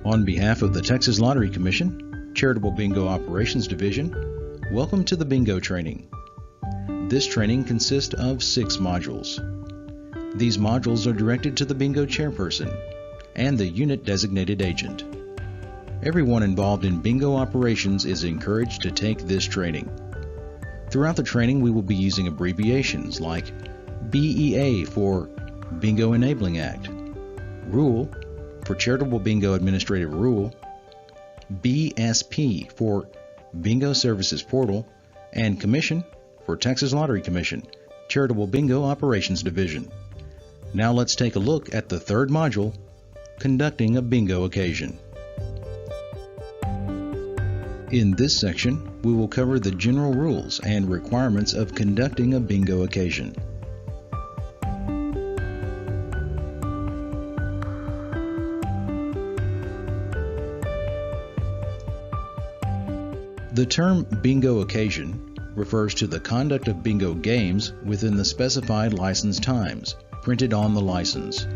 On behalf of the Texas Lottery Commission, Charitable Bingo Operations Division, welcome to the Bingo Training. This training consists of 6 modules. These modules are directed to the Bingo Chairperson and the unit designated agent. Everyone involved in bingo operations is encouraged to take this training. Throughout the training, we will be using abbreviations like BEA for Bingo Enabling Act, RULE for Charitable Bingo Administrative Rule, BSP for Bingo Services Portal, and Commission for Texas Lottery Commission, Charitable Bingo Operations Division. Now let's take a look at the 3rd module, Conducting a Bingo Occasion. In this section, we will cover the general rules and requirements of conducting a bingo occasion. The term bingo occasion refers to the conduct of bingo games within the specified license times, printed on the license.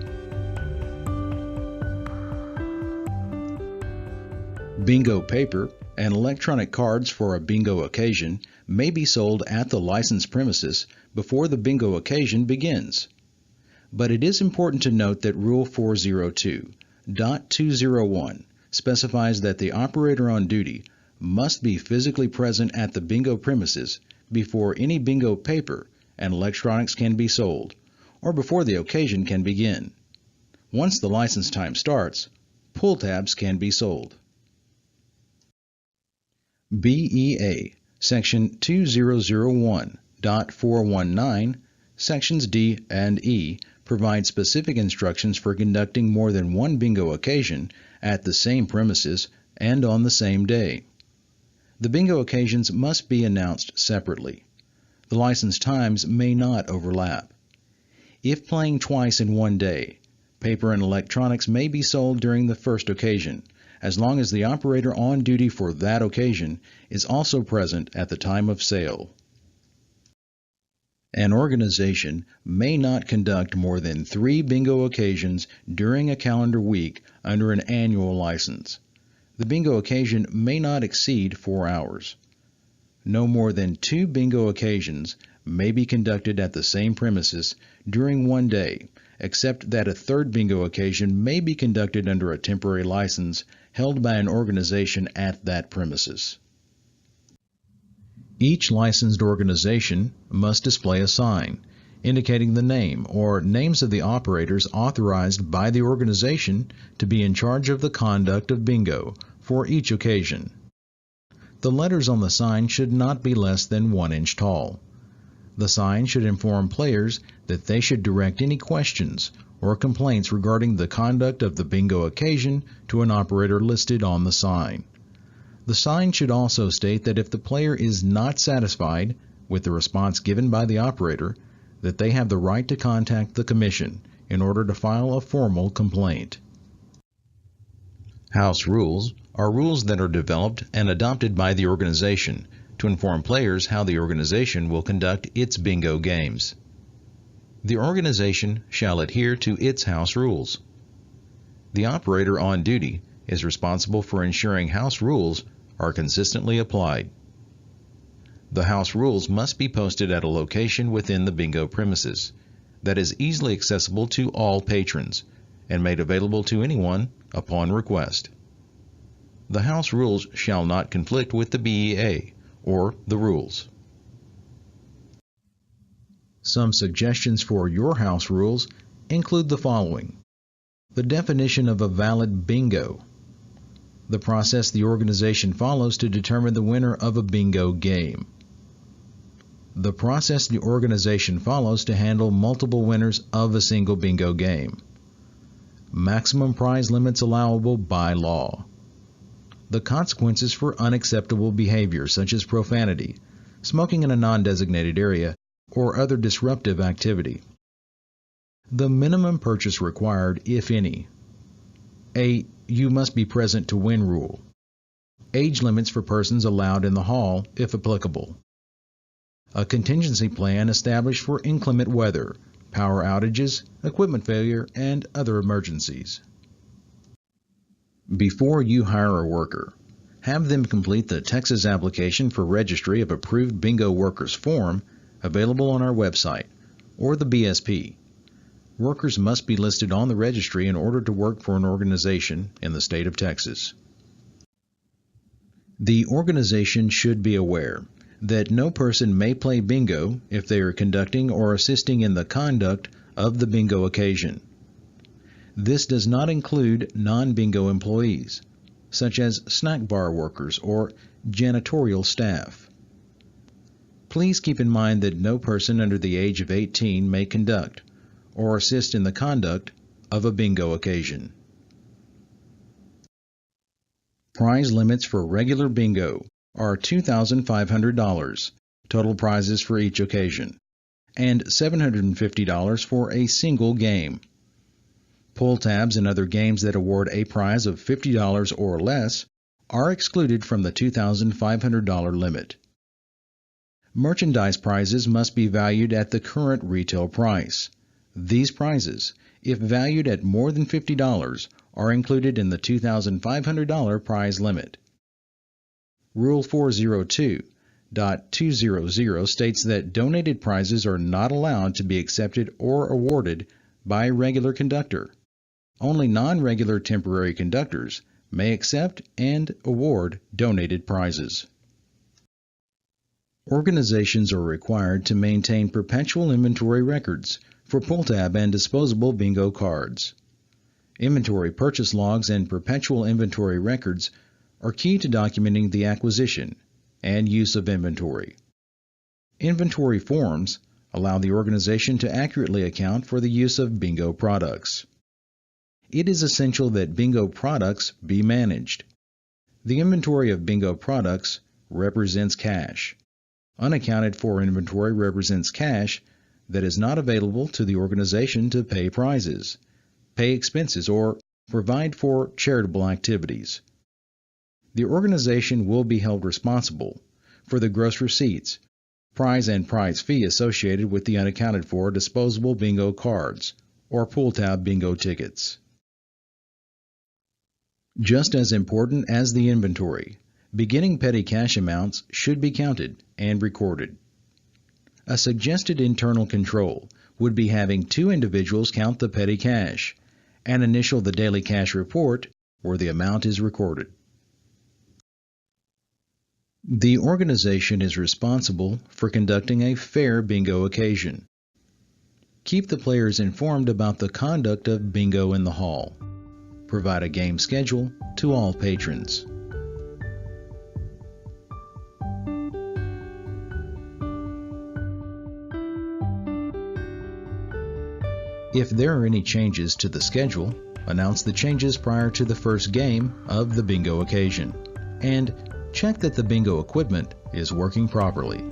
Bingo paper and electronic cards for a bingo occasion may be sold at the licensed premises before the bingo occasion begins. But it is important to note that Rule 402.201 specifies that the operator on duty must be physically present at the bingo premises before any bingo paper and electronics can be sold, or before the occasion can begin. Once the license time starts, pull tabs can be sold. BEA, Section 2001.419, Sections D and E provide specific instructions for conducting more than one bingo occasion at the same premises and on the same day. The bingo occasions must be announced separately. The license times may not overlap. If playing twice in one day, paper and electronics may be sold during the first occasion, as long as the operator on duty for that occasion is also present at the time of sale. An organization may not conduct more than 3 bingo occasions during a calendar week under an annual license. The bingo occasion may not exceed 4 hours. No more than 2 bingo occasions may be conducted at the same premises during one day, except that a 3rd bingo occasion may be conducted under a temporary license held by an organization at that premises. Each licensed organization must display a sign indicating the name or names of the operators authorized by the organization to be in charge of the conduct of bingo for each occasion. The letters on the sign should not be less than 1 inch tall. The sign should inform players that they should direct any questions or complaints regarding the conduct of the bingo occasion to an operator listed on the sign. The sign should also state that if the player is not satisfied with the response given by the operator, that they have the right to contact the Commission in order to file a formal complaint. House rules are rules that are developed and adopted by the organization to inform players how the organization will conduct its bingo games. The organization shall adhere to its house rules. The operator on duty is responsible for ensuring house rules are consistently applied. The house rules must be posted at a location within the bingo premises that is easily accessible to all patrons and made available to anyone upon request. The house rules shall not conflict with the BEA or the rules. Some suggestions for your house rules include the following: the definition of a valid bingo, the process the organization follows to determine the winner of a bingo game, the process the organization follows to handle multiple winners of a single bingo game, maximum prize limits allowable by law, the consequences for unacceptable behavior such as profanity, smoking in a non-designated area, or other disruptive activity, the minimum purchase required, if any, a you must be present to win rule, age limits for persons allowed in the hall if applicable, a contingency plan established for inclement weather, power outages, equipment failure, and other emergencies. Before you hire a worker, have them complete the Texas application for registry of approved bingo workers form available on our website or the BSP. Workers must be listed on the registry in order to work for an organization in the state of Texas. The organization should be aware that no person may play bingo if they are conducting or assisting in the conduct of the bingo occasion. This does not include non-bingo employees, such as snack bar workers or janitorial staff. Please keep in mind that no person under the age of 18 may conduct or assist in the conduct of a bingo occasion. Prize limits for regular bingo are $2,500, total prizes for each occasion, and $750 for a single game. Pull tabs and other games that award a prize of $50 or less are excluded from the $2,500 limit. Merchandise prizes must be valued at the current retail price. These prizes, if valued at more than $50, are included in the $2,500 prize limit. Rule 402.200 states that donated prizes are not allowed to be accepted or awarded by a regular conductor. Only non-regular temporary conductors may accept and award donated prizes. Organizations are required to maintain perpetual inventory records for pull-tab and disposable bingo cards. Inventory purchase logs and perpetual inventory records are key to documenting the acquisition and use of inventory. Inventory forms allow the organization to accurately account for the use of bingo products. It is essential that bingo products be managed. The inventory of bingo products represents cash. Unaccounted for inventory represents cash that is not available to the organization to pay prizes, pay expenses, or provide for charitable activities. The organization will be held responsible for the gross receipts, prize and prize fee associated with the unaccounted for disposable bingo cards or pull-tab bingo tickets. Just as important as the inventory, beginning petty cash amounts should be counted and recorded. A suggested internal control would be having two individuals count the petty cash and initial the daily cash report where the amount is recorded. The organization is responsible for conducting a fair bingo occasion. Keep the players informed about the conduct of bingo in the hall. Provide a game schedule to all patrons. If there are any changes to the schedule, announce the changes prior to the first game of the bingo occasion, and check that the bingo equipment is working properly.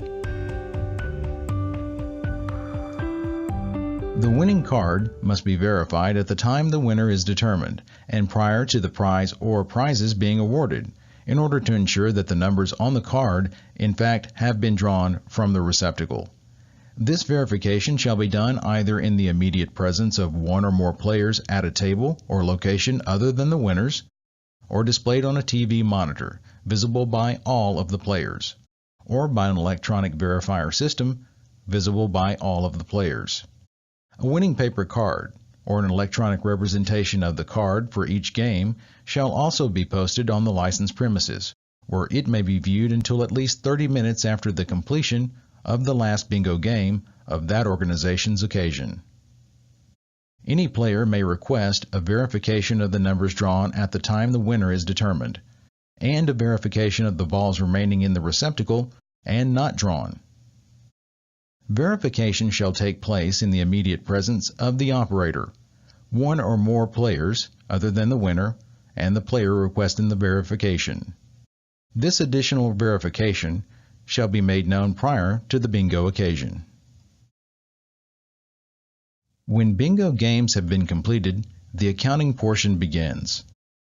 The winning card must be verified at the time the winner is determined and prior to the prize or prizes being awarded, in order to ensure that the numbers on the card in fact have been drawn from the receptacle. This verification shall be done either in the immediate presence of one or more players at a table or location other than the winners, or displayed on a TV monitor visible by all of the players, or by an electronic verifier system visible by all of the players. A winning paper card, or an electronic representation of the card for each game, shall also be posted on the licensed premises, where it may be viewed until at least 30 minutes after the completion of the last bingo game of that organization's occasion. Any player may request a verification of the numbers drawn at the time the winner is determined, and a verification of the balls remaining in the receptacle and not drawn. Verification shall take place in the immediate presence of the operator, one or more players other than the winner, and the player requesting the verification. This additional verification shall be made known prior to the bingo occasion. When bingo games have been completed, the accounting portion begins.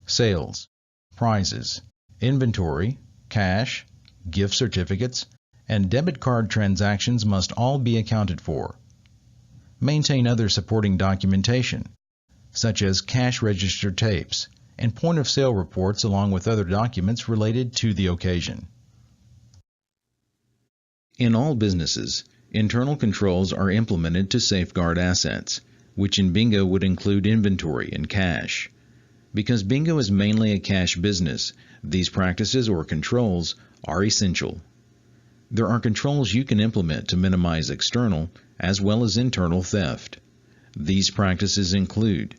Sales, prizes, inventory, cash, gift certificates, and debit card transactions must all be accounted for. Maintain other supporting documentation, such as cash register tapes and point-of-sale reports along with other documents related to the occasion. In all businesses, internal controls are implemented to safeguard assets, which in bingo would include inventory and cash. Because bingo is mainly a cash business, these practices or controls are essential. There are controls you can implement to minimize external as well as internal theft. These practices include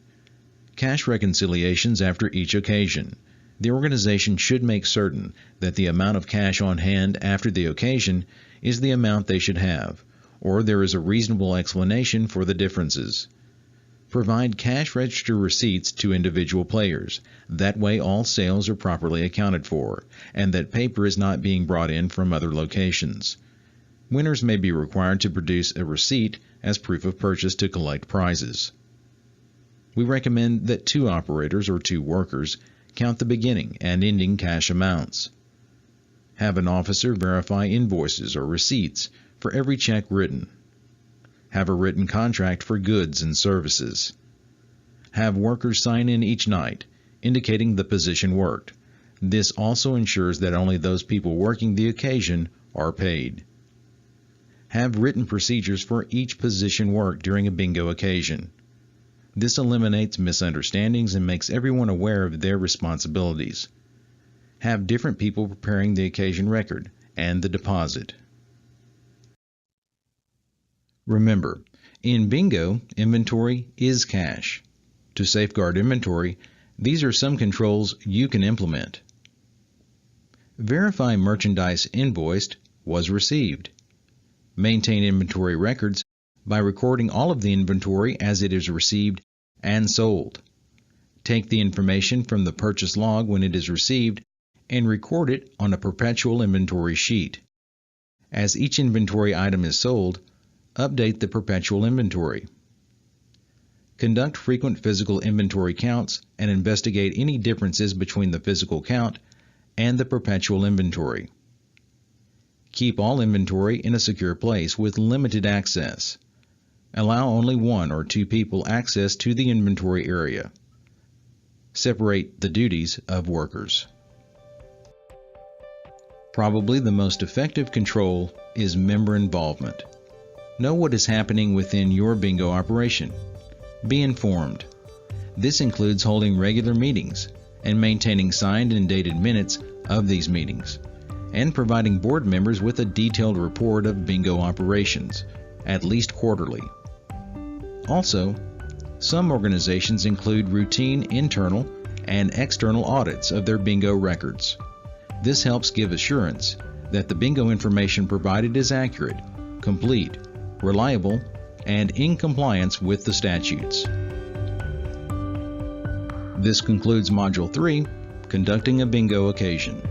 cash reconciliations after each occasion. The organization should make certain that the amount of cash on hand after the occasion is the amount they should have, or there is a reasonable explanation for the differences. Provide cash register receipts to individual players. That way all sales are properly accounted for, and that paper is not being brought in from other locations. Winners may be required to produce a receipt as proof of purchase to collect prizes. We recommend that 2 operators or 2 workers count the beginning and ending cash amounts. Have an officer verify invoices or receipts for every check written. Have a written contract for goods and services. Have workers sign in each night, indicating the position worked. This also ensures that only those people working the occasion are paid. Have written procedures for each position worked during a bingo occasion. This eliminates misunderstandings and makes everyone aware of their responsibilities. Have different people preparing the occasion record and the deposit. Remember, in bingo, inventory is cash. To safeguard inventory, these are some controls you can implement. Verify merchandise invoiced was received. Maintain inventory records by recording all of the inventory as it is received and sold. Take the information from the purchase log when it is received and record it on a perpetual inventory sheet. As each inventory item is sold, update the perpetual inventory. Conduct frequent physical inventory counts and investigate any differences between the physical count and the perpetual inventory. Keep all inventory in a secure place with limited access. Allow only 1 or 2 people access to the inventory area. Separate the duties of workers. Probably the most effective control is member involvement. Know what is happening within your bingo operation. Be informed. This includes holding regular meetings and maintaining signed and dated minutes of these meetings, and providing board members with a detailed report of bingo operations, at least quarterly. Also, some organizations include routine internal and external audits of their bingo records. This helps give assurance that the bingo information provided is accurate, complete, reliable, and in compliance with the statutes. This concludes Module 3, Conducting a Bingo Occasion.